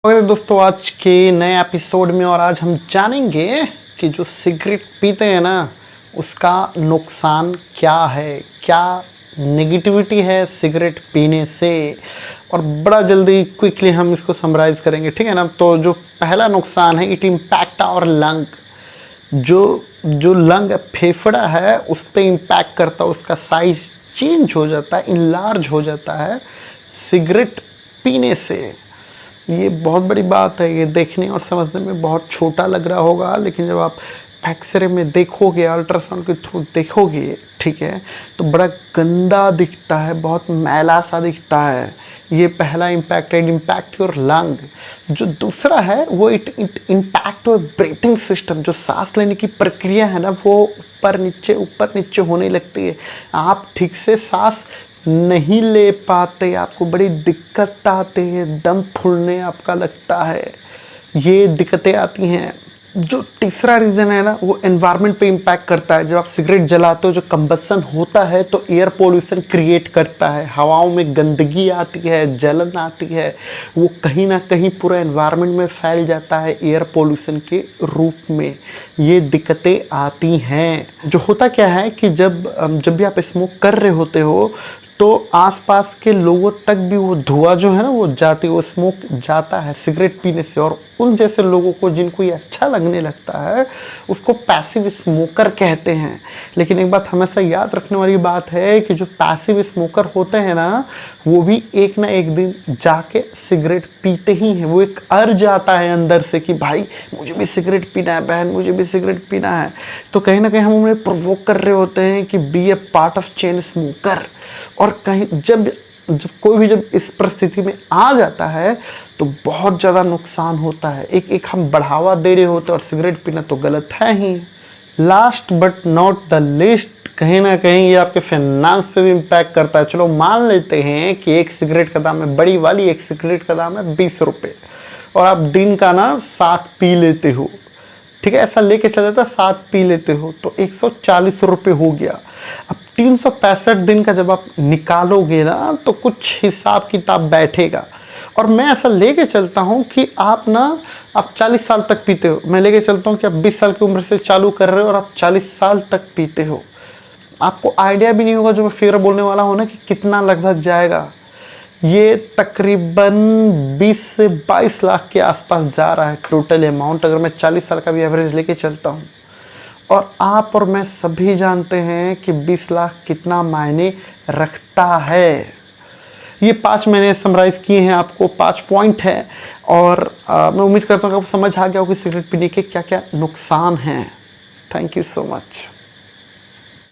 अगर दोस्तों आज के नए एपिसोड में और आज हम जानेंगे कि जो सिगरेट पीते हैं ना उसका नुकसान क्या है, क्या नेगेटिविटी है सिगरेट पीने से, और बड़ा जल्दी क्विकली हम इसको समराइज करेंगे, ठीक है ना। तो जो पहला नुकसान है, इट इम्पैक्ट आवर लंग। जो लंग फेफड़ा है उस पर इम्पैक्ट करता है, उसका साइज चेंज हो जाता है, इनलार्ज हो जाता है सिगरेट पीने से। ये बहुत बड़ी बात है। ये देखने और समझने में बहुत छोटा लग रहा होगा, लेकिन जब आप एक्सरे में देखोगे, अल्ट्रासाउंड के थ्रू देखोगे, ठीक है, तो बड़ा गंदा दिखता है, बहुत मैला सा दिखता है। ये पहला इम्पैक्ट है, इम्पैक्ट योर लंग। जो दूसरा है वो it impact your breathing system. जो सांस लेने की प्रक्रिया है ना वो ऊपर नीचे होने लगती है। आप ठीक से सांस नहीं ले पाते, आपको बड़ी दिक्कत आती है, दम फूलने आपका लगता है, ये दिक्कतें आती हैं। जो तीसरा रीज़न है ना वो एनवायरनमेंट पे इम्पैक्ट करता है। जब आप सिगरेट जलाते हो, जो कंबसन होता है तो एयर पोल्यूशन क्रिएट करता है, हवाओं में गंदगी आती है, जलन आती है, वो कहीं ना कहीं पूरा एनवायरनमेंट में फैल जाता है एयर पोल्यूशन के रूप में। ये दिक्कतें आती हैं। जो होता क्या है कि जब भी आप स्मोक कर रहे होते हो तो आसपास के लोगों तक भी वो धुआं जो है ना वो जाती है, वो स्मोक जाता है सिगरेट पीने से। और उन जैसे लोगों को जिनको ये अच्छा लगने लगता है उसको पैसिव स्मोकर कहते हैं। लेकिन एक बात हमेशा याद रखने वाली बात है कि जो पैसिव स्मोकर होते हैं ना वो भी एक ना एक दिन जाके सिगरेट पीते ही हैं। वो एक अर्ज आता है अंदर से कि भाई मुझे भी सिगरेट पीना है, बहन मुझे भी सिगरेट पीना है। तो कहीं ना कहीं हम उन्हें प्रोवोक कर रहे होते हैं कि be a part of chain smoker. और कहीं जब कोई भी जब इस परिस्थिति में आ जाता है तो बहुत ज़्यादा नुकसान होता है। एक हम बढ़ावा दे रहे होते हैं, और सिगरेट पीना तो गलत है ही। Last but not the least, कहीं ना कहीं ये आपके फाइनेंस पे भी इम्पैक्ट करता है। चलो मान लेते हैं कि एक सिगरेट का दाम है, बड़ी वाली एक सिगरेट का दाम है 20 रुपये, और आप दिन का ना 7 पी लेते हो, ठीक है, ऐसा लेके चल जाता है, 7 पी लेते हो तो 140 रुपये हो गया। अब 365 दिन का जब आप निकालोगे ना तो कुछ हिसाब किताब बैठेगा। और मैं ऐसा लेके चलता हूँ कि आप 40 साल तक पीते हो। मैं लेके चलता हूँ कि आप 20 साल की उम्र से चालू कर रहे हो और आप 40 साल तक पीते हो। आपको आइडिया भी नहीं होगा जो मैं फिगर बोलने वाला हूँ ना कि कितना लगभग जाएगा। ये तकरीबन 20 से 22 लाख के आसपास जा रहा है टोटल अमाउंट, अगर मैं 40 साल का भी एवरेज लेके चलता हूँ। और आप और मैं सभी जानते हैं कि 20 लाख कितना मायने रखता है। ये 5 मैंने समराइज़ किए हैं, आपको 5 पॉइंट है। और मैं उम्मीद करता हूँ कि आपको समझ आ गया हो कि सिगरेट पीने के क्या क्या नुकसान हैं। Thank you so much.